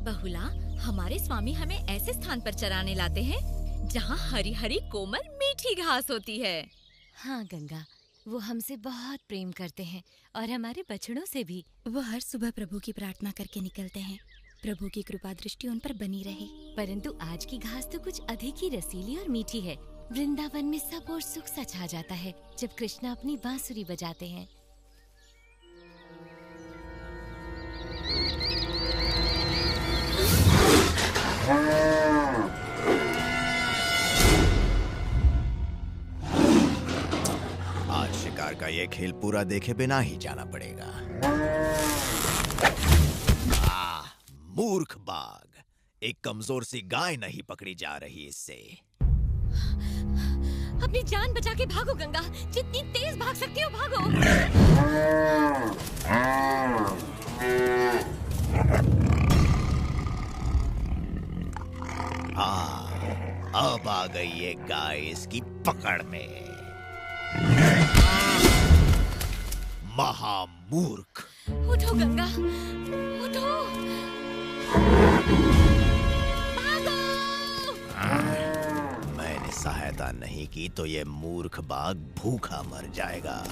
बहुला, हमारे स्वामी हमें ऐसे स्थान पर चराने लाते हैं जहाँ हरी हरी कोमल मीठी घास होती है। हाँ गंगा, वो हमसे बहुत प्रेम करते हैं और हमारे बछड़ों से भी। वो हर सुबह प्रभु की प्रार्थना करके निकलते हैं, प्रभु की कृपा दृष्टि उन पर बनी रहे। परंतु आज की घास तो कुछ अधिक ही रसीली और मीठी है। वृंदावन में सब और सुख सा छा जाता है जब कृष्णा अपनी बांसुरी बजाते हैं। आज शिकार का ये खेल पूरा देखे बिना ही जाना पड़ेगा। मूर्ख बाघ, एक कमजोर सी गाय नहीं पकड़ी जा रही इससे। अपनी जान बचा के भागो गंगा, जितनी तेज भाग सकती हो भागो। अब आ गई ये गाय इसकी पकड़ में। महामूर्ख। उठो गंगा, उठो। मैंने सहायता नहीं की तो ये मूर्ख बाघ भूखा मर जाएगा।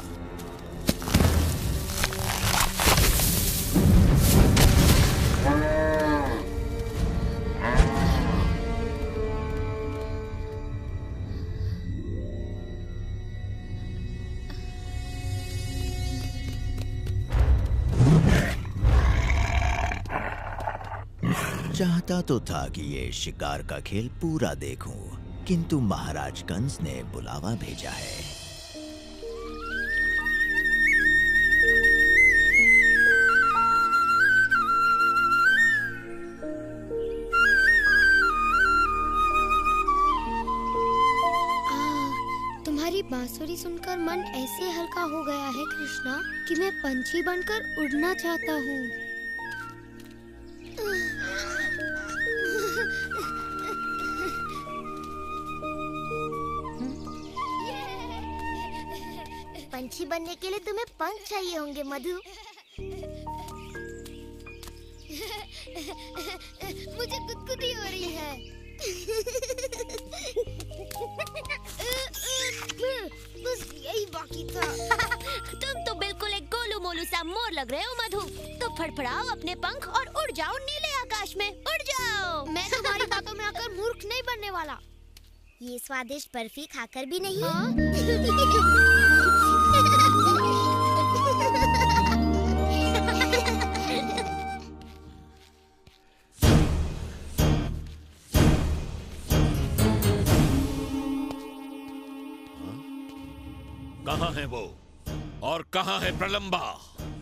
चाहता तो था कि ये शिकार का खेल पूरा देखूं, किंतु महाराज कंस ने बुलावा भेजा है। तुम्हारी बांसुरी सुनकर मन ऐसे हल्का हो गया है कृष्णा कि मैं पंछी बनकर उड़ना चाहता हूँ। पंछी बनने के लिए तुम्हें पंख चाहिए होंगे मधु। मुझे गुदगुदी हो रही है। बस यही बाकी था। तुम तो बिल्कुल एक गोलू मोलू सा मोर लग रहे हो मधु। तो फड़फड़ाओ अपने पंख और उड़ जाओ नीले आकाश में, उड़ जाओ। मैं तुम्हारी बातों में आकर मूर्ख नहीं बनने वाला। ये स्वादिष्ट बर्फी खाकर भी नहीं। कहाँ है वो और कहाँ है प्रलंबा?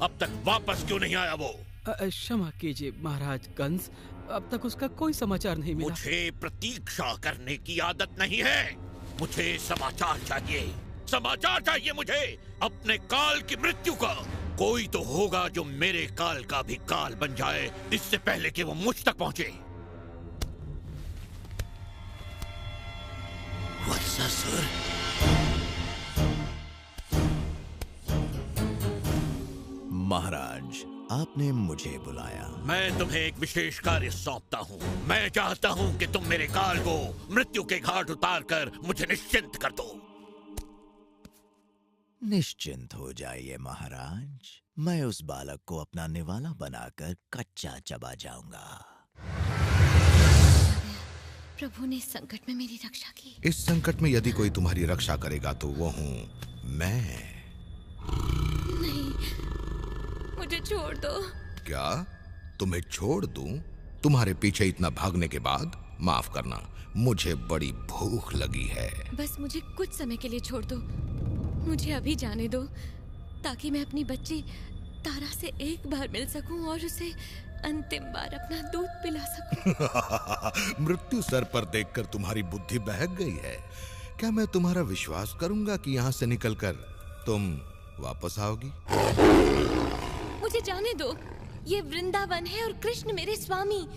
अब तक वापस क्यों नहीं आया वो? क्षमा कीजिए महाराज कंस, अब तक उसका कोई समाचार नहीं मिला। मुझे प्रतीक्षा करने की आदत नहीं है। मुझे समाचार चाहिए, समाचार चाहिए मुझे अपने काल की मृत्यु का। कोई तो होगा जो मेरे काल का भी काल बन जाए इससे पहले कि वो मुझ तक पहुंचे। वत्सासुर, महाराज, आपने मुझे बुलाया। मैं तुम्हें एक विशेष कार्य सौंपता हूँ। मैं चाहता हूँ कि तुम मेरे काल को मृत्यु के घाट उतारकर मुझे निश्चिंत कर दो। निश्चिंत हो जाइए महाराज, मैं उस बालक को अपना निवाला बनाकर कच्चा चबा जाऊंगा। प्रभु ने इस संकट में मेरी रक्षा की। इस संकट में यदि कोई तुम्हारी रक्षा करेगा तो वो हूँ मैं। नहीं, मुझे छोड़ दो। क्या तुम्हें छोड़ दूं? तुम्हारे पीछे इतना भागने के बाद? माफ करना, मुझे बड़ी भूख लगी है। बस मुझे कुछ समय के लिए छोड़ दो। मुझे अभी जाने दो ताकि मैं अपनी बच्ची तारा से एक बार मिल सकूं और उसे अंतिम बार अपना दूध पिला सकूं। मृत्यु सर पर देखकर तुम्हारी बुद्धि बहक गई है। क्या मैं तुम्हारा विश्वास करूंगा कि यहाँ से निकलकर तुम वापस आओगी? मुझे जाने दो। ये वृंदावन है और कृष्ण मेरे स्वामी।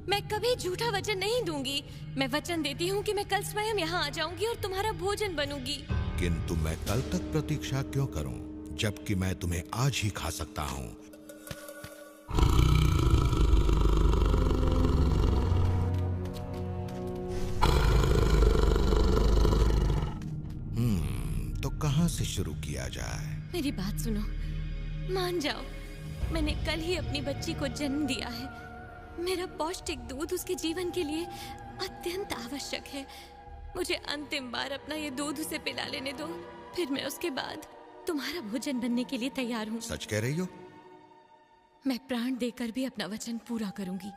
मैं कभी झूठा वचन नहीं दूंगी। मैं वचन देती हूँ कि मैं कल स्वयं यहाँ आ जाऊंगी और तुम्हारा भोजन बनूंगी। किंतु मैं कल तक प्रतीक्षा क्यों करूं, जबकि मैं तुम्हें आज ही खा सकता हूं। शुरू किया जाए। मेरी बात सुनो, मान जाओ, मैंने कल ही अपनी बच्ची को जन्म दिया है। मेरा पौष्टिक दूध उसके जीवन के लिए अत्यंत आवश्यक है। मुझे अंतिम बार अपना ये दूध उसे पिला लेने दो, फिर मैं उसके बाद तुम्हारा भोजन बनने के लिए तैयार हूँ। सच कह रही हो? मैं प्राण देकर भी अपना वचन पूरा करूंगी।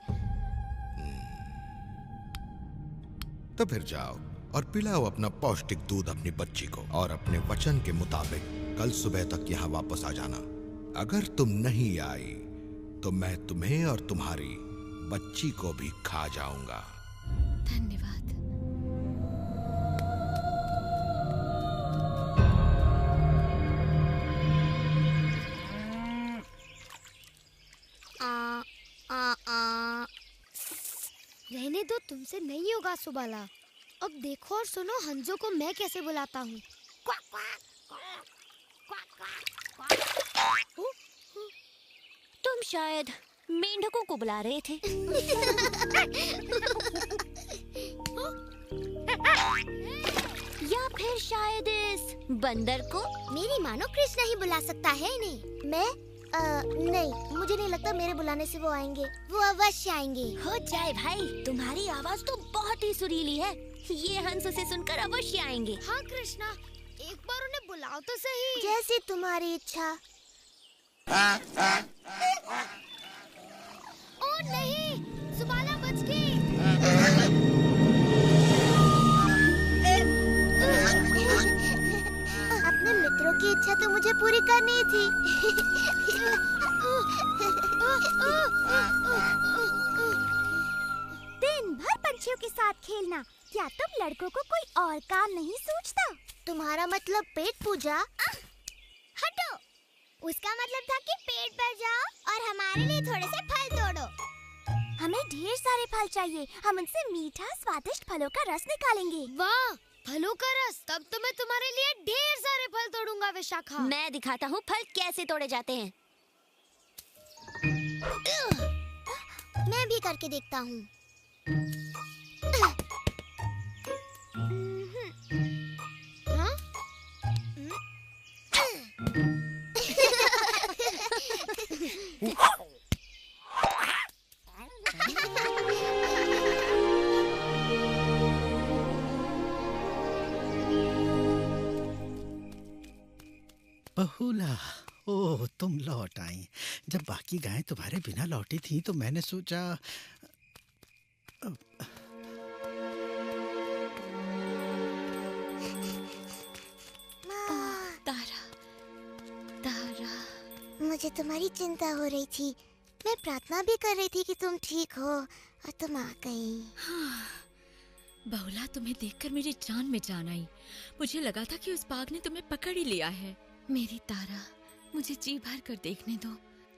तो फिर जाओ और पिलाओ अपना पौष्टिक दूध अपनी बच्ची को, और अपने वचन के मुताबिक कल सुबह तक यहाँ वापस आ जाना। अगर तुम नहीं आई तो मैं तुम्हें और तुम्हारी बच्ची को भी खा जाऊंगा। धन्यवाद। रहने दो, तुमसे नहीं होगा सुबाला। अब देखो और सुनो हंजो को मैं कैसे बुलाता हूँ। तुम शायद मेंढकों को बुला रहे थे। या फिर शायद इस बंदर को। मेरी मानो कृष्णा ही बुला सकता है इन्हें। मैं नहीं, मुझे नहीं लगता मेरे बुलाने से वो आएंगे। वो अवश्य आएंगे। हो जाए भाई, तुम्हारी आवाज तो बहुत ही सुरीली है। ये हंस उसे सुनकर अवश्य आएंगे। हाँ कृष्णा, एक बार उन्हें बुलाओ तो सही। जैसी तुम्हारी इच्छा। ओ नहीं, सुबाला बच गई। अपने मित्रों की इच्छा तो मुझे पूरी करनी थी। दिन भर पंछियों के साथ खेलना, क्या तुम लड़कों को कोई और काम नहीं सूझता? तुम्हारा मतलब पेट पूजा? हटो, उसका मतलब था कि पेट भर जाओ और हमारे लिए थोड़े से फल तोड़ो। हमें ढेर सारे फल चाहिए। हम उनसे मीठा स्वादिष्ट फलों का रस निकालेंगे। वाह, फलों का रस! तब तो मैं तुम्हारे लिए ढेर सारे फल तोड़ूंगा विशाखा। मैं दिखाता हूँ फल कैसे तोड़े जाते हैं। मैं भी करके देखता हूँ। बहुला, ओह तुम लौट आई। जब बाकी गायें तुम्हारे बिना लौटी थी तो मैंने सोचा तारा, तारा, मुझे तुम्हारी चिंता हो रही थी। मैं प्रार्थना भी कर रही थी कि तुम ठीक हो और तुम आ गई। हाँ, बहुला, तुम्हें देखकर मेरी जान में जान आई। मुझे लगा था कि उस बाघ ने तुम्हें पकड़ ही लिया है। मेरी तारा, मुझे जी भर कर देखने दो।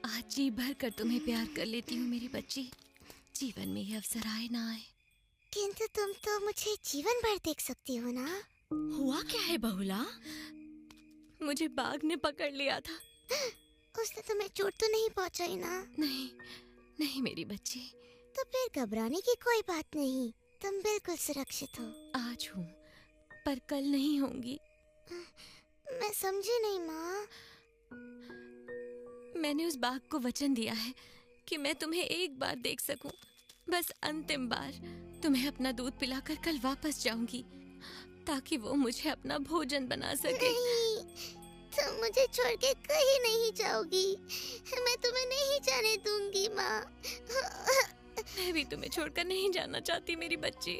आज जी भर कर तुम्हें प्यार कर लेती हूँ मेरी बच्ची। जीवन में ये अवसर आए ना आए। किंतु तुम तो मुझे जीवन भर देख सकती हो ना। हुआ क्या है बहुला? मुझे बाघ ने पकड़ लिया था। उसने तुम्हें चोट तो नहीं पहुंचाई ना? नहीं, नहीं मेरी बच्ची। तो फिर घबराने की कोई बात नहीं, तुम बिल्कुल सुरक्षित हो। आज हूँ, पर कल नहीं होंगी। मैं समझी नहीं माँ। मैंने उस बाघ को वचन दिया है कि मैं तुम्हें एक बार देख सकूं, बस अंतिम बार। तुम्हें अपना दूध पिलाकर कल वापस जाऊंगी, ताकि वो मुझे अपना भोजन बना सके। नहीं, तुम मुझे छोड़ के कहीं नहीं जाओगी। मैं तुम्हें नहीं जाने दूंगी माँ। मैं भी तुम्हें छोड़कर नहीं जाना चाहती मेरी बच्ची।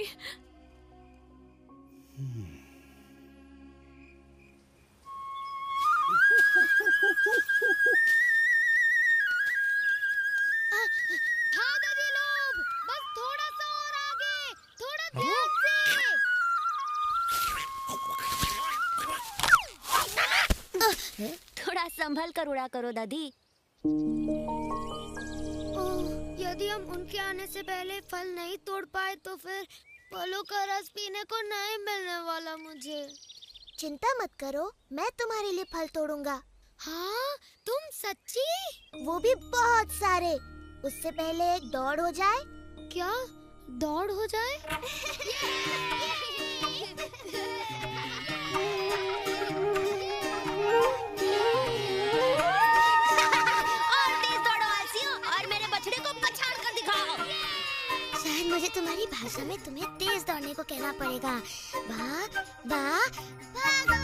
हाँ दादी लोग, बस थोड़ा सा और आगे, थोड़ा ध्यान से। थोड़ा संभल कर उड़ा करो दादी। यदि हम उनके आने से पहले फल नहीं तोड़ पाए तो फिर फलों का रस पीने को नहीं मिलने वाला मुझे। चिंता मत करो, मैं तुम्हारे लिए फल तोड़ूंगा। हाँ, तुम सच्ची? वो भी बहुत सारे। उससे पहले एक दौड़ हो जाए। क्या दौड़ हो जाए? भागना पड़ेगा। भाग भाग भागो।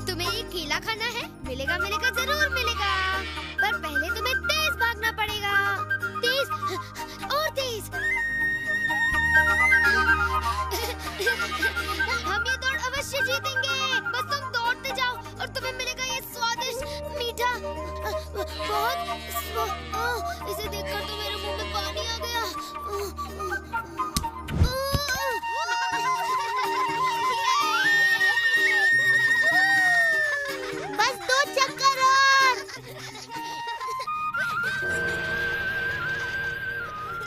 तुम्हें ये केला खाना है? मिलेगा मिलेगा जरूर मिलेगा, पर पहले तुम्हें तेज भागना पड़ेगा। तेज और तेज। हम ये दौड़ अवश्य जीतेंगे, बस तुम दौड़ते जाओ और तुम्हें मिलेगा ये स्वादिष्ट मीठा बहुत इसे देखकर तो मेरे मुंह में पानी आ गया। बस 2 चक्कर और।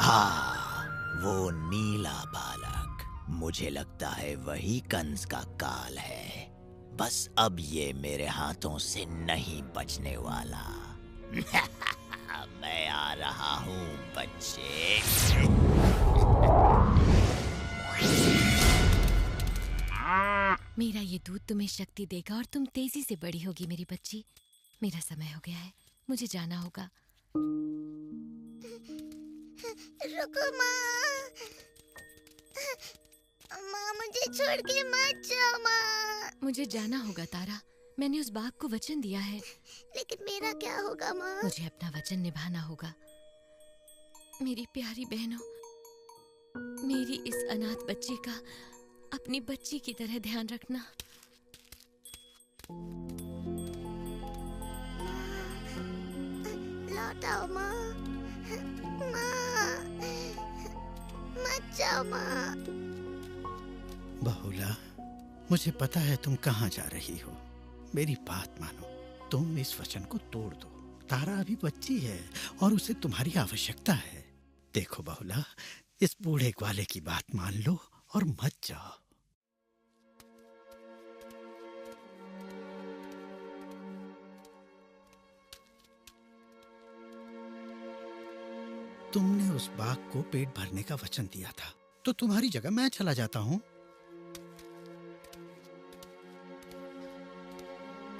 हाँ, वो नीला बालक, मुझे लगता है वही कंस का काल है। बस अब ये मेरे हाथों से नहीं बचने वाला। मैं आ रहा हूँ बच्चे। मेरा ये दूध तुम्हें शक्ति देगा और तुम तेजी से बड़ी होगी मेरी बच्ची। मेरा समय हो गया है, मुझे जाना होगा। रुको माँ, माँ मुझे छोड़ के मत जाओ माँ। मुझे जाना होगा तारा, मैंने उस बाघ को वचन दिया है। लेकिन मेरा क्या होगा माँ? मुझे अपना वचन निभाना होगा। मेरी प्यारी बहनों, मेरी इस अनाथ बच्ची का अपनी बच्ची की तरह ध्यान रखना। लौट आओ माँ, माँ मत जाओ माँ। बहुला, मुझे पता है तुम कहाँ जा रही हो। मेरी बात मानो, तुम इस वचन को तोड़ दो। तारा अभी बच्ची है और उसे तुम्हारी आवश्यकता है। देखो बहुला, इस बूढ़े ग्वाले की बात मान लो और मत जाओ। तुमने उस बाघ को पेट भरने का वचन दिया था, तो तुम्हारी जगह मैं चला जाता हूँ।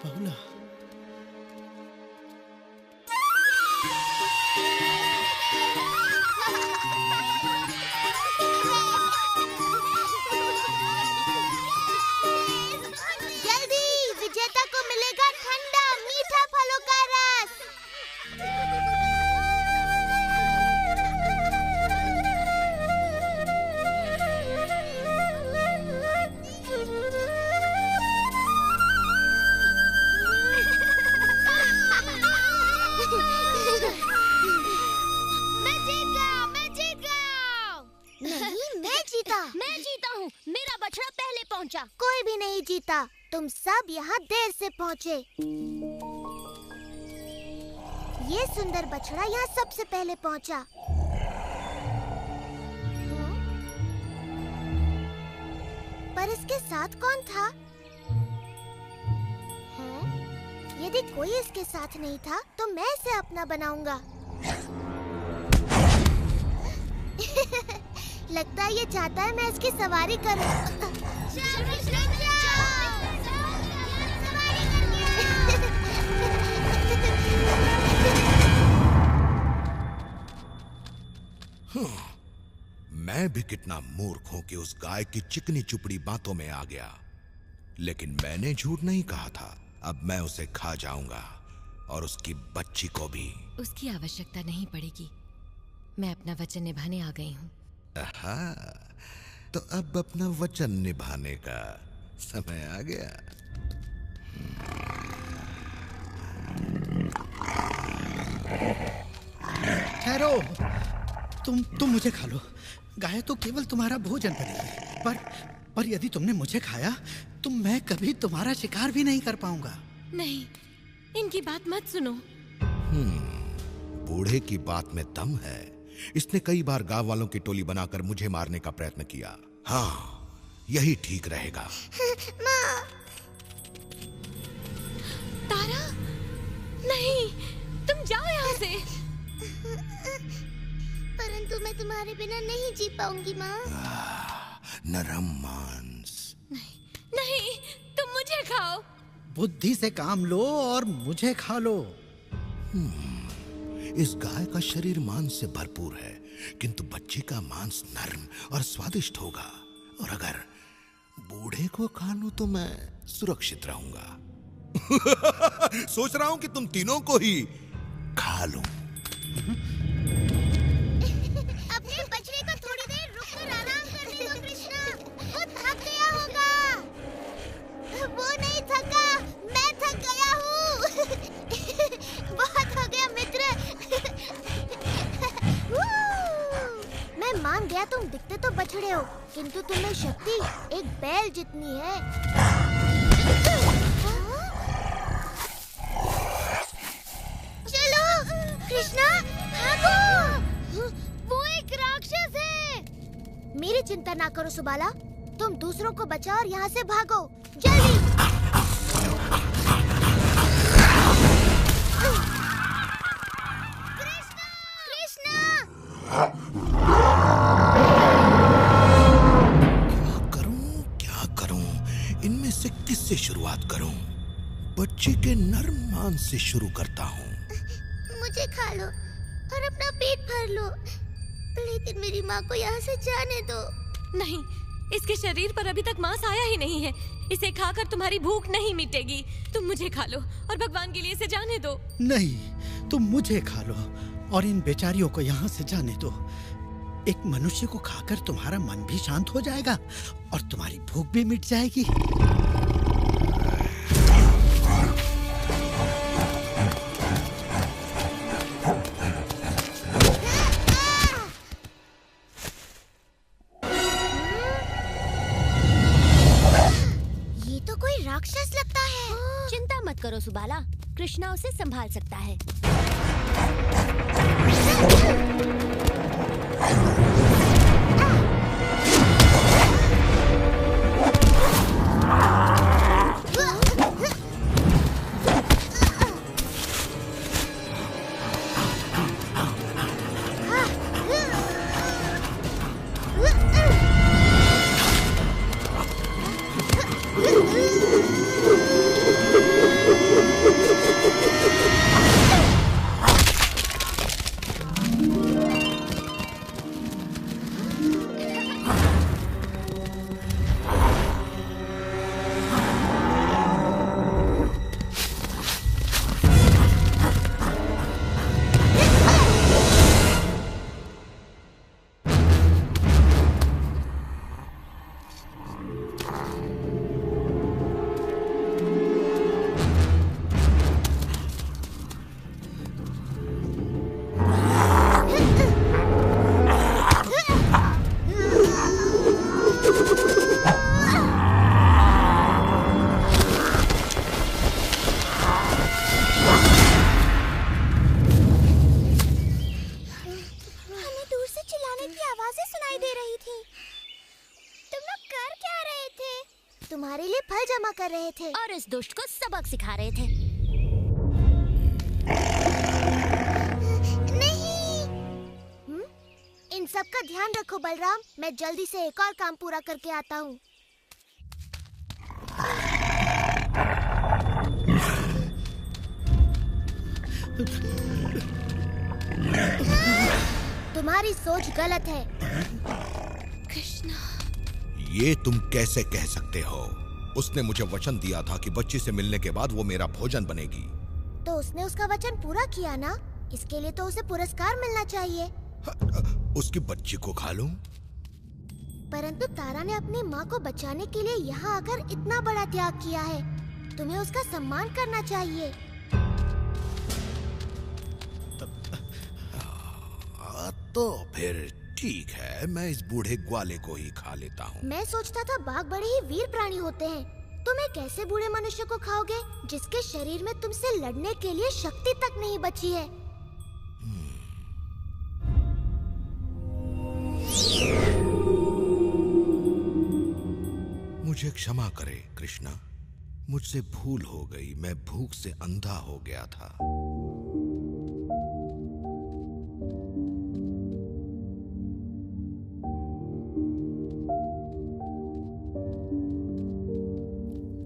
बहुला, जल्दी, विजेता को मिलेगा ठंडा मीठा फलों का रस। मैं जीता हूँ। मेरा बछड़ा पहले पहुँचा। कोई भी नहीं जीता, तुम सब यहाँ देर से पहुँचे। ये सुंदर बछड़ा यहाँ सबसे पहले पहुँचा। पर इसके साथ कौन था? यदि कोई इसके साथ नहीं था, तो मैं इसे अपना बनाऊंगा। लगता है ये चाहता है मैं इसकी सवारी करूं। मैं भी कितना मूर्ख हूं कि उस गाय की चिकनी चुपड़ी बातों में आ गया। लेकिन मैंने झूठ नहीं कहा था। अब मैं उसे खा जाऊंगा और उसकी बच्ची को भी। उसकी आवश्यकता नहीं पड़ेगी। मैं अपना वचन निभाने आ गई हूँ। तो अब अपना वचन निभाने का समय आ गया। ठहरो, तुम मुझे खा लो। गाय तो केवल तुम्हारा भोजन बनेगी, पर यदि तुमने मुझे खाया तो मैं कभी तुम्हारा शिकार भी नहीं कर पाऊंगा। नहीं, इनकी बात मत सुनो। बूढ़े की बात में दम है। इसने कई बार गांव वालों की टोली बनाकर मुझे मारने का प्रयत्न किया। हाँ, यही ठीक रहेगा। माँ। तारा, नहीं, तुम जाओ यहाँ से। परंतु मैं तुम्हारे बिना नहीं जी पाऊंगी माँ। नरम मांस। नहीं, तुम मुझे खाओ। बुद्धि से काम लो और मुझे खा लो। इस गाय का शरीर मांस से भरपूर है, किंतु बच्चे का मांस नरम और स्वादिष्ट होगा। और अगर बूढ़े को खा लूं तो मैं सुरक्षित रहूंगा। सोच रहा हूं कि तुम तीनों को ही खा लूं। अपने बछड़े को थोड़ी देर रुककर आराम करने दो कृष्णा, वो थक गया होगा। वो नहीं थका, मैं थक गया हूँ। बहुत हो गया मित्र। मैं मान गया तुम दिखते तो बछड़े हो, किंतु तुम्हें शक्ति एक बैल जितनी है। चलो कृष्णा, भागो। वो एक राक्षस है। मेरी चिंता ना करो सुबाला, तुम दूसरों को बचाओ और यहाँ से भागो जल्दी। क्या करूं? इनमें से किससे शुरुआत करूं? बच्चे के नरम मांस से शुरू करता हूं। मुझे खा लो और अपना पेट भर लो, लेकिन मेरी माँ को यहाँ से जाने दो। नहीं, इसके शरीर पर अभी तक मांस आया ही नहीं है। इसे खाकर तुम्हारी भूख नहीं मिटेगी। तुम मुझे खा लो और भगवान के लिए इसे जाने दो। नहीं, तुम मुझे खा लो और इन बेचारियों को यहाँ से जाने दो। एक मनुष्य को खाकर तुम्हारा मन भी शांत हो जाएगा और तुम्हारी भूख भी मिट जाएगी। ये तो कोई राक्षस लगता है। चिंता मत करो सुबाला, कृष्णा उसे संभाल सकता है। तुम्हारे लिए फल जमा कर रहे थे और इस दुष्ट को सबक सिखा रहे थे। नहीं। इन सब का ध्यान रखो बलराम, मैं जल्दी से एक और काम पूरा करके आता हूँ। तुम्हारी सोच गलत है। कृष्णा, ये तुम कैसे कह सकते हो? उसने मुझे वचन दिया था कि बच्ची से मिलने के बाद वो मेरा भोजन बनेगी। तो उसने उसका वचन पूरा किया ना, इसके लिए तो उसे पुरस्कार मिलना चाहिए। उसकी बच्ची को खा लूं? परंतु तारा ने अपनी माँ को बचाने के लिए यहाँ आकर इतना बड़ा त्याग किया है, तुम्हें उसका सम्मान करना चाहिए। तो फिर ठीक है, मैं इस बूढ़े ग्वाले को ही खा लेता हूँ। मैं सोचता था बाघ बड़े ही वीर प्राणी होते हैं। तुम एक ऐसे बूढ़े मनुष्य को खाओगे जिसके शरीर में तुमसे लड़ने के लिए शक्ति तक नहीं बची है। मुझे क्षमा करे कृष्णा, मुझसे भूल हो गई। मैं भूख से अंधा हो गया था।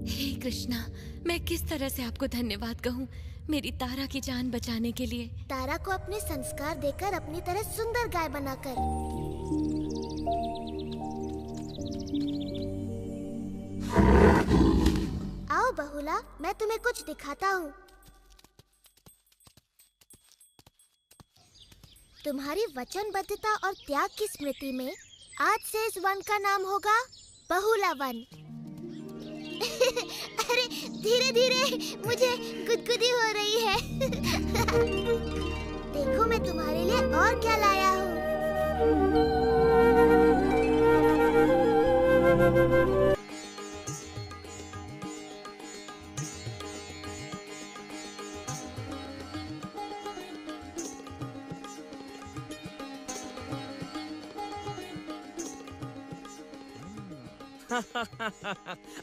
हे कृष्णा, मैं किस तरह से आपको धन्यवाद कहूँ मेरी तारा की जान बचाने के लिए। तारा को अपने संस्कार देकर अपनी तरह सुंदर गाय बनाकर। आओ बहुला, मैं तुम्हें कुछ दिखाता हूँ। तुम्हारी वचनबद्धता और त्याग की स्मृति में आज से इस वन का नाम होगा बहुला वन। अरे धीरे धीरे, मुझे गुदगुदी हो रही है। देखो मैं तुम्हारे लिए और क्या लाया हूँ।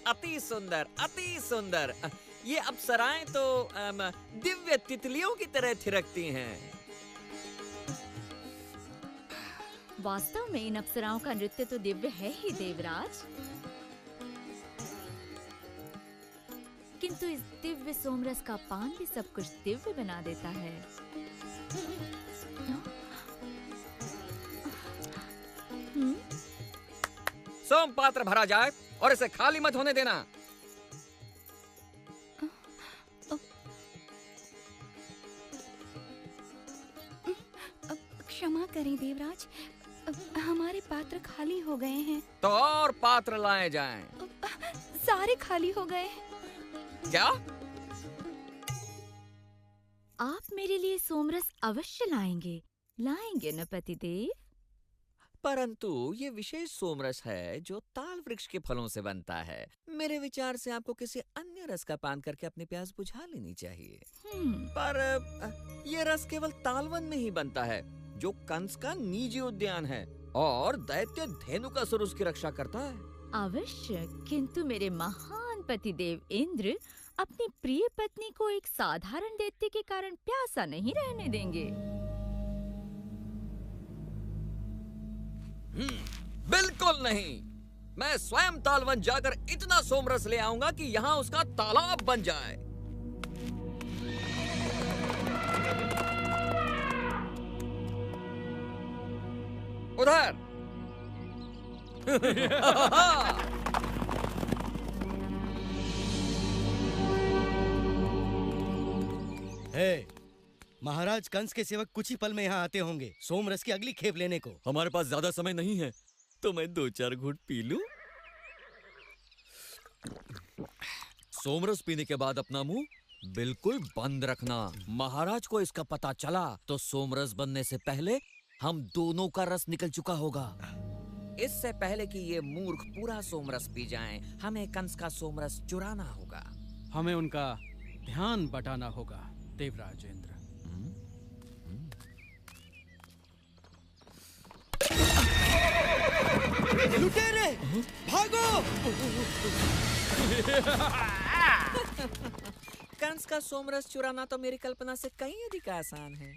अति सुंदर, अति सुंदर। ये अप्सराएं तो दिव्य तितलियों की तरह थिरकती हैं। वास्तव में इन अप्सराओं का नृत्य तो दिव्य है ही देवराज, किंतु इस दिव्य सोमरस का पान भी सब कुछ दिव्य बना देता है। सोम पात्र भरा जाए और इसे खाली मत होने देना। क्षमा करें देवराज, हमारे पात्र खाली हो गए हैं। तो और पात्र लाए जाएं। सारे खाली हो गए। क्या? आप मेरे लिए सोमरस अवश्य लाएंगे, लाएंगे न पतिदेव? परंतु ये विशेष सोमरस है जो ताल वृक्ष के फलों से बनता है। मेरे विचार से आपको किसी अन्य रस का पान करके अपनी प्यास बुझा लेनी चाहिए। पर ये रस केवल तालवन में ही बनता है, जो कंस का निजी उद्यान है, और दैत्य धेनुकासुर उसकी रक्षा करता है। अवश्य, किंतु मेरे महान पतिदेव इंद्र अपनी प्रिय पत्नी को एक साधारण दैत्य के कारण प्यासा नहीं रहने देंगे। बिल्कुल नहीं। मैं स्वयं तालवन जाकर इतना सोमरस ले आऊंगा कि यहाँ उसका तालाब बन जाए। उधर। हे, महाराज कंस के सेवक कुछ ही पल में यहाँ आते होंगे सोमरस की अगली खेप लेने को। हमारे पास ज्यादा समय नहीं है, तो मैं 2-4 घूंट पी लूं। सोमरस पीने के बाद अपना मुंह बिल्कुल बंद रखना। महाराज को इसका पता चला तो सोमरस बनने से पहले हम दोनों का रस निकल चुका होगा। इससे पहले कि ये मूर्ख पूरा सोमरस पी जाएं, हमें कंस का सोमरस चुराना होगा। हमें उनका ध्यान बटाना होगा देवराज इंद्र। लुटेरे, भागो! कंस का सोमरस चुराना तो मेरी कल्पना से कहीं अधिक आसान है।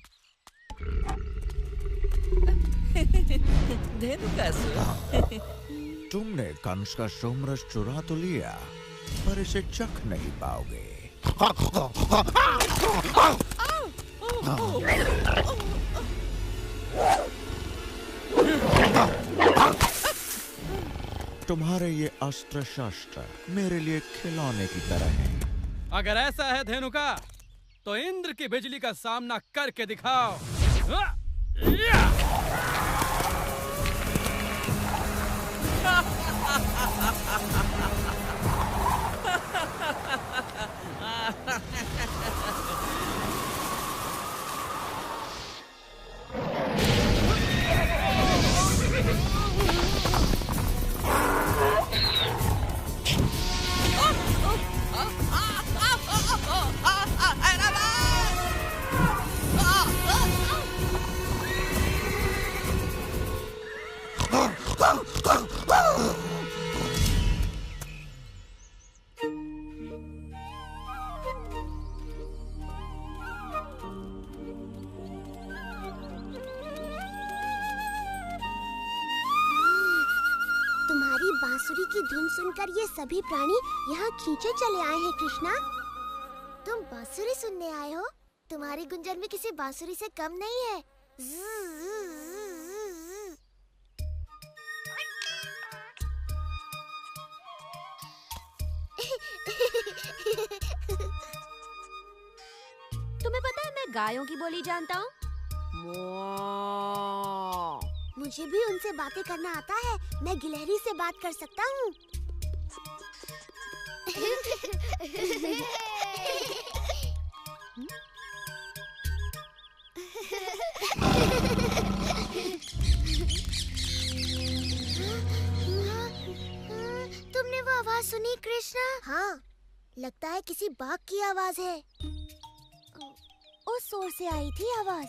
धेनुकासुर, तुमने कंस का सोमरस चुरा तो लिया, पर इसे चख नहीं पाओगे। तुम्हारे ये अस्त्र शस्त्र मेरे लिए खिलौने की तरह हैं। अगर ऐसा है धेनुका, तो इंद्र की बिजली का सामना करके दिखाओ। बांसुरी की धुन सुनकर ये सभी प्राणी यहाँ खींचे चले आए हैं कृष्णा। तुम बांसुरी सुनने आए हो? तुम्हारी गुंजन भी किसी बांसुरी से कम नहीं है। तुम्हें पता है मैं गायों की बोली जानता हूँ। मुझे भी उनसे बातें करना आता है। मैं गिलहरी से बात कर सकता हूँ। तुमने वो आवाज सुनी कृष्णा? हाँ, लगता है किसी बाघ की आवाज है। उस ओर से आई थी आवाज।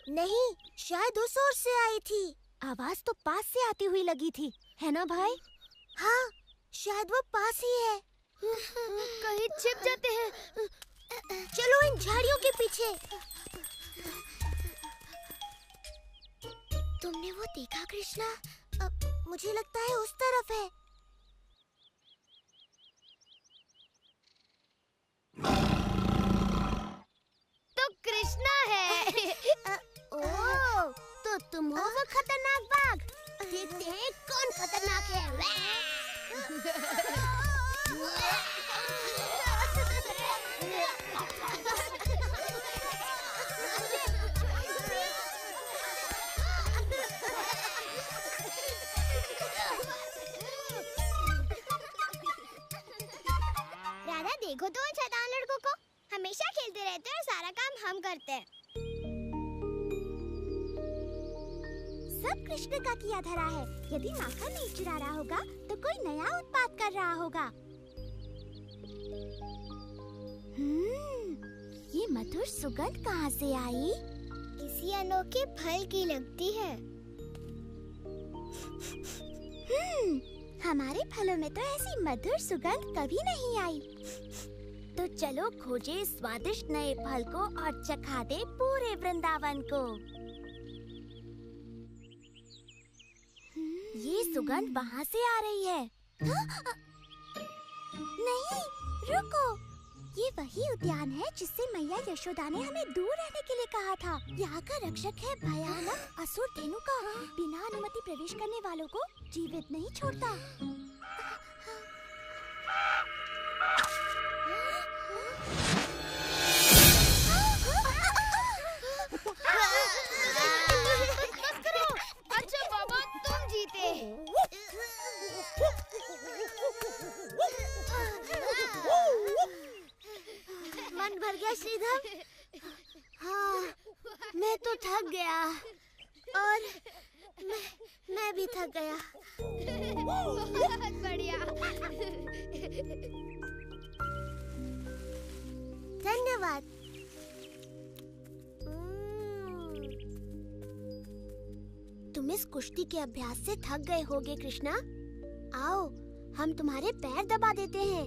नहीं, शायद उस ओर से आई थी। आवाज तो पास से आती हुई लगी थी, है ना भाई? हाँ, शायद वो पास ही है। कहीं छिप जाते हैं। चलो इन झाड़ियों के पीछे। तुमने वो देखा कृष्णा? मुझे लगता है उस तरफ है। तो कृष्णा है। ओह, तो तुम हो वो खतरनाक बाघ। देखते हैं कौन खतरनाक है। राधा, देखो तो उन शैतान लड़कों को। हमेशा खेलते रहते हैं और सारा काम हम करते हैं। सब कृष्ण का किया धरा है। यदि माखन नहीं चुरा रहा होगा तो कोई नया उत्पाद कर रहा होगा। ये मधुर सुगंध कहाँ से आई? किसी अनोखे फल की लगती है। हमारे फलों में तो ऐसी मधुर सुगंध कभी नहीं आई। तो चलो खोजे स्वादिष्ट नए फल को और चखा दे पूरे वृंदावन को। ये सुगंध वहाँ से आ रही है। नहीं, रुको। ये वही उद्यान है जिससे मैया यशोदा ने हमें दूर रहने के लिए कहा था। यहाँ का रक्षक है भयानक असुर धेनुका। बिना अनुमति प्रवेश करने वालों को जीवित नहीं छोड़ता। अच्छा बाबा, तुम जीते। मन भर गया श्रीधर? हाँ, मैं तो थक गया और मैं भी थक गया। बहुत बढ़िया। धन्यवाद। तुम इस कुश्ती के अभ्यास से थक गए होगे कृष्णा। आओ, हम तुम्हारे पैर दबा देते हैं।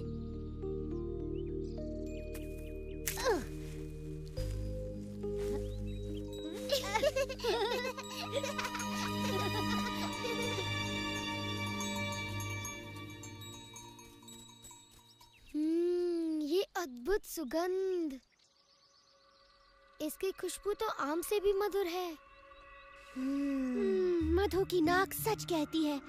ये अद्भुत सुगंध। इसकी खुशबू तो आम से भी मधुर है। मधु की नाक सच कहती है।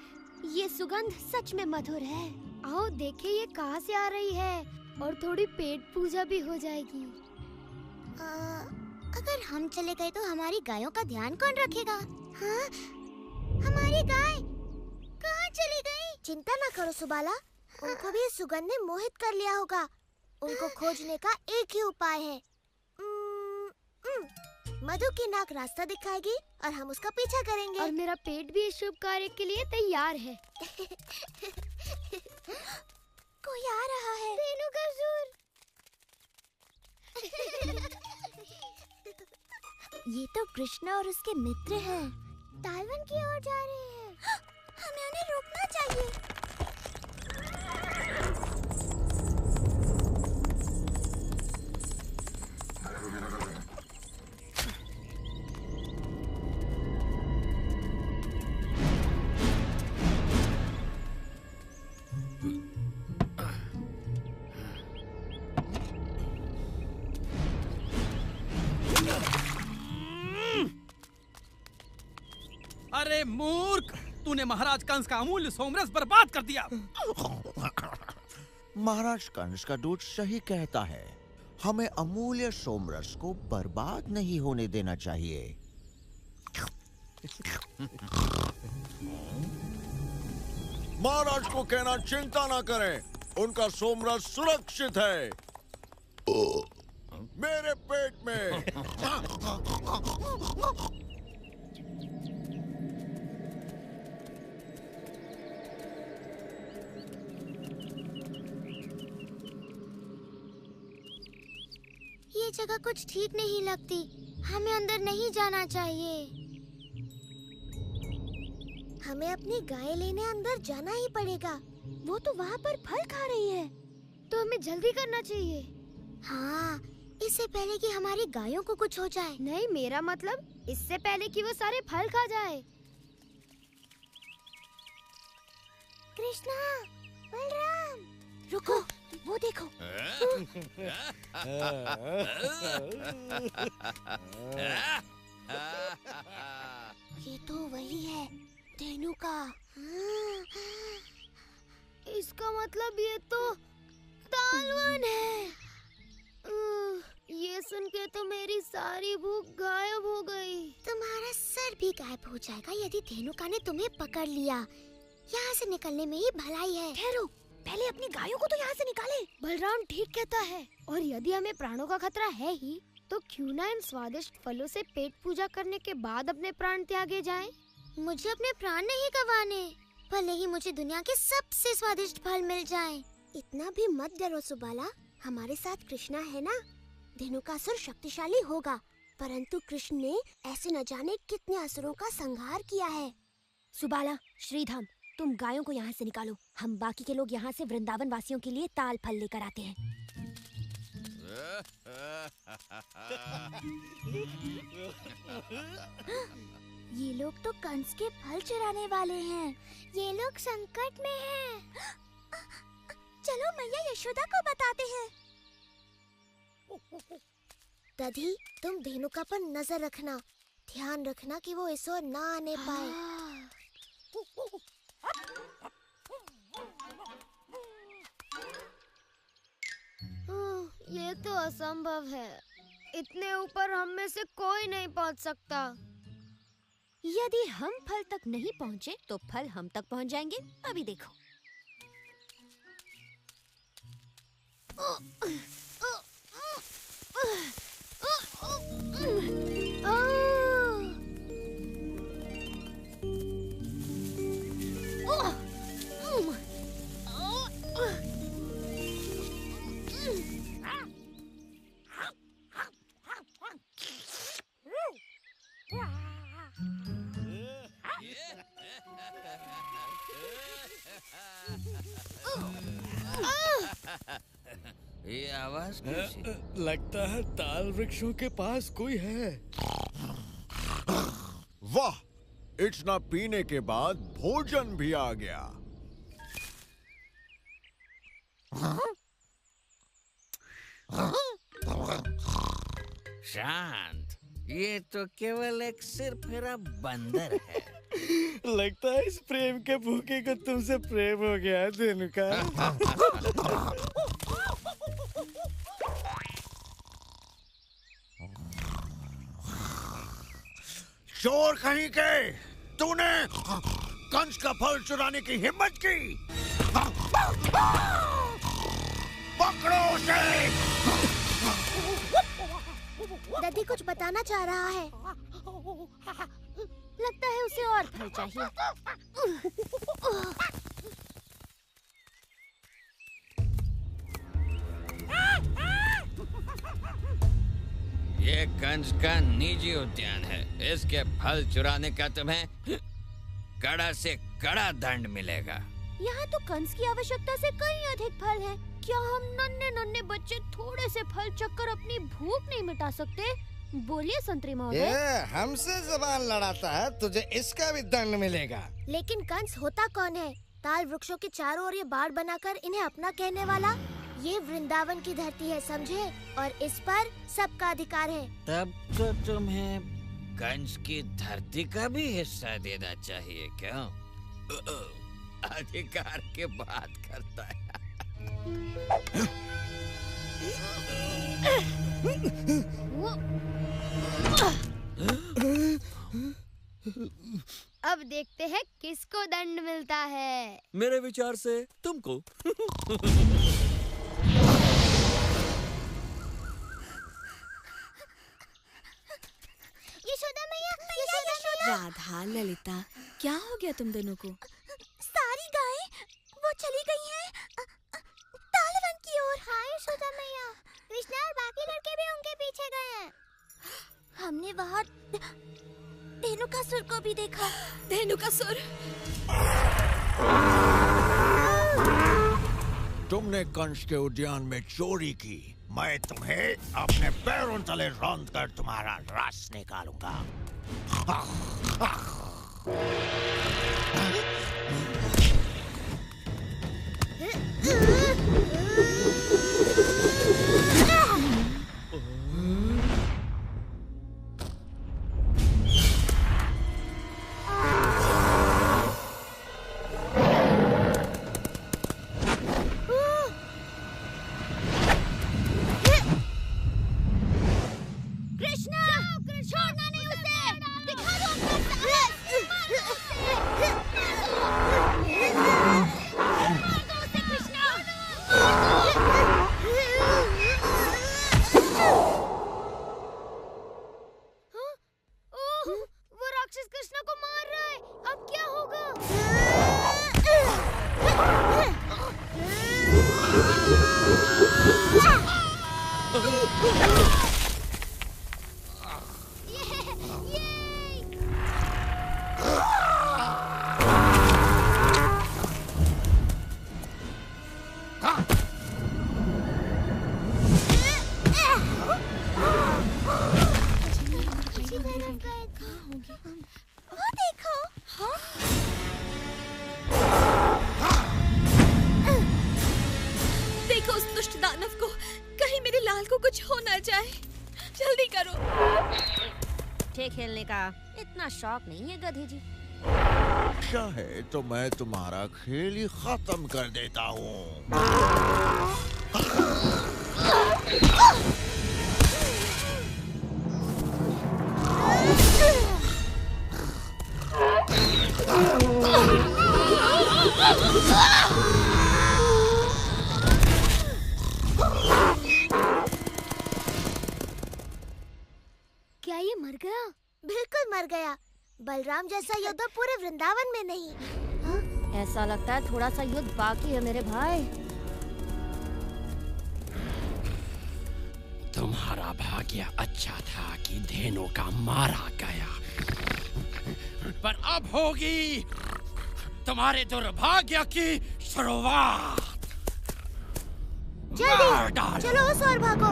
ये सुगंध सच में मधुर है। आओ देखें ये कहाँ से आ रही है और थोड़ी पेट पूजा भी हो जाएगी। अगर हम चले गए तो हमारी गायों का ध्यान कौन रखेगा? हाँ? हमारी गाय कहाँ चली गई? चिंता ना करो सुबाला, उनको भी इस सुगंध ने मोहित कर लिया होगा। उनको खोजने का एक ही उपाय है। मधु की नाक रास्ता दिखाएगी और हम उसका पीछा करेंगे। और मेरा पेट भी इस शुभ कार्य के लिए तैयार है। कोई आ रहा है। धेनुकासुर। ये तो कृष्ण और उसके मित्र हैं। तालवन की ओर जा रहे हैं। हमें उन्हें रोकना चाहिए। अरे मूर्ख, तूने महाराज कंस का अमूल्य सोमरस बर्बाद कर दिया। महाराज कंस का दूत सही कहता है, हमें अमूल्य सोमरस को बर्बाद नहीं होने देना चाहिए। महाराज को कहना चिंता ना करें, उनका सोमरस सुरक्षित है मेरे पेट में। ये जगह कुछ ठीक नहीं लगती, हमें अंदर नहीं जाना चाहिए। हमें अपनी गाय लेने अंदर जाना ही पड़ेगा। वो तो वहाँ पर फल खा रही है, तो हमें जल्दी करना चाहिए। हाँ, इससे पहले कि हमारी गायों को कुछ हो जाए। नहीं, मेरा मतलब इससे पहले कि वो सारे फल खा जाए। कृष्णा, बलराम, रुको, वो देखो। ये तो वही है, धेनुका। इसका मतलब ये तो तालवन है। ये सुन के तो मेरी सारी भूख गायब हो गई। तुम्हारा सर भी गायब हो जाएगा यदि धेनुका ने तुम्हें पकड़ लिया। यहाँ से निकलने में ही भलाई है। ठहरो, पहले अपनी गायों को तो यहाँ से निकाले। बलराम ठीक कहता है, और यदि हमें प्राणों का खतरा है ही, तो क्यों ना इन स्वादिष्ट फलों से पेट पूजा करने के बाद अपने प्राण त्यागे जाएं? मुझे अपने प्राण नहीं गंवाने, भले ही मुझे दुनिया के सबसे स्वादिष्ट फल मिल जाएं। इतना भी मत डरो सुबाला, हमारे साथ कृष्णा है ना। धेनुकासुर शक्तिशाली होगा, परंतु कृष्ण ने ऐसे न जाने कितने असुरों का संहार किया है। सुबाला, श्रीधाम, तुम गायों को यहाँ से निकालो। हम बाकी के लोग यहाँ से वृंदावन वासियों के लिए ताल फल लेकर आते हैं। ये लोग तो कंस के फल चुराने वाले हैं। ये लोग संकट में हैं। चलो मैया यशोदा को बताते हैं। दधी, तुम धेनुका पर नजर रखना, ध्यान रखना कि वो इस ओर ना आने पाए। ये तो असंभव है, इतने ऊपर हम में से कोई नहीं पहुंच सकता। यदि हम फल तक नहीं पहुंचे तो फल हम तक पहुंच जाएंगे। अभी देखो। ये आवाज कैसी? लगता है ताल वृक्षों के पास कोई है। वाह, इतना पीने के बाद भोजन भी आ गया। शांत, ये तो केवल एक सिरफिरा बंदर है। लगता है इस प्रेम के भूखे को तुमसे प्रेम हो गया धेनुका। चोर कहीं के, तूने कंस का फल चुराने की हिम्मत की? पकड़ो उसे। दधी कुछ बताना चाह रहा है। लगता है उसे और फल चाहिए। ये कंस का निजी उद्यान है, इसके फल चुराने का तुम्हें कड़ा से कड़ा दंड मिलेगा। यहाँ तो कंस की आवश्यकता से कहीं अधिक फल है। क्या हम नन्हे नन्हे बच्चे थोड़े से फल चखकर अपनी भूख नहीं मिटा सकते? बोलिए संतरी महोदय। ये हमसे जबान लड़ाता है, तुझे इसका भी दंड मिलेगा। लेकिन कंस होता कौन है? ताल वृक्षों के चारों ओर ये बाड़ बनाकर इन्हें अपना कहने वाला। ये वृंदावन की धरती है, समझे? और इस पर सबका अधिकार है। तब तो तुम्हें कंस की धरती का भी हिस्सा देना चाहिए क्या? अधिकार की बात करता है। अब देखते हैं किसको दंड मिलता है। मेरे विचार से तुमको। यशोदा मैया, यशोदा मैया। राधा, ललिता, क्या हो गया तुम दोनों को? सारी गायें वो चली गई हैं तालवन की ओर। हाँ यशोदा मैया, कृष्णा और बाकी लड़के भी उनके पीछे गए हैं। हमने वहाँ धेनुकासुर को भी देखा। धेनुकासुर? तुमने कंस के उद्यान में चोरी की, मैं तुम्हें अपने पैरों तले रौंद कर तुम्हारा रस निकालूंगा। खेलने का इतना शौक नहीं है गधे जी। चाहे तो मैं तुम्हारा खेल ही खत्म कर देता हूँ। क्या ये मर गया? बिल्कुल मर गया। बलराम जैसा योद्धा पूरे वृंदावन में नहीं। हाँ? ऐसा लगता है थोड़ा सा युद्ध बाकी है मेरे भाई। तुम्हारा भाग्य अच्छा था कि धेनु का मारा गया, पर अब होगी तुम्हारे दुर्भाग्य की शुरुआत। जल्दी चलो उस ओर भागो।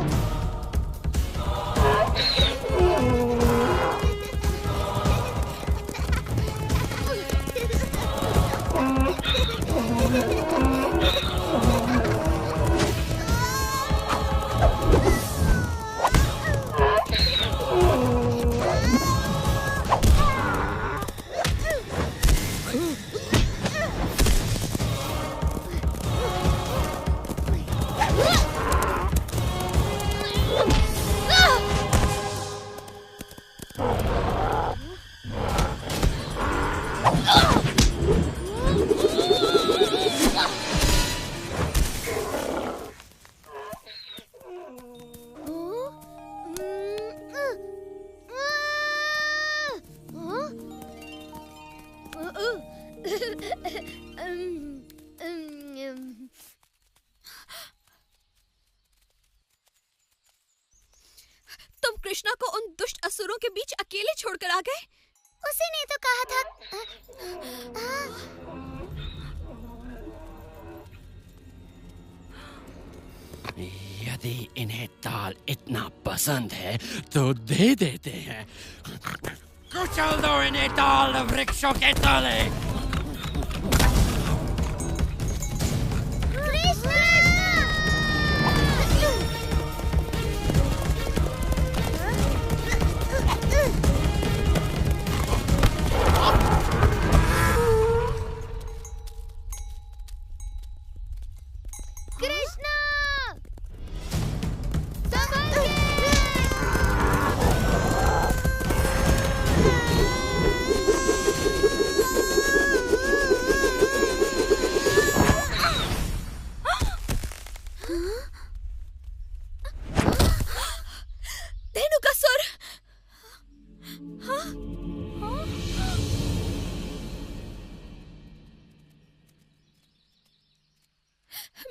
तुम कृष्णा को उन दुष्ट असुरों के बीच अकेले छोड़कर आ गए? उसी ने तो कहा था। यदि इन्हें ताल इतना पसंद है तो दे देते हैं। कुचल दो इन्हें ताल वृक्षों के तले।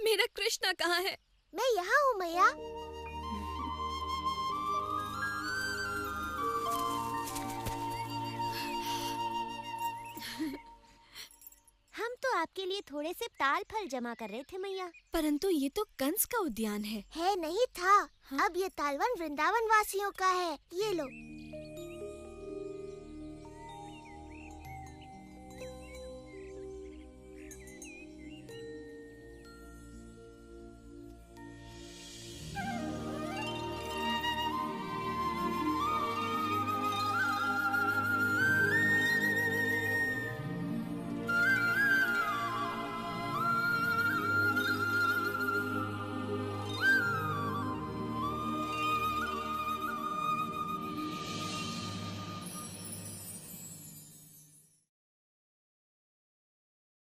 मेरा कृष्णा कहाँ है? मैं यहाँ हूँ मैया। हम तो आपके लिए थोड़े से ताल फल जमा कर रहे थे मैया। परंतु ये तो कंस का उद्यान है। नहीं था। हाँ? अब ये तालवन वृंदावन वासियों का है। ये लो।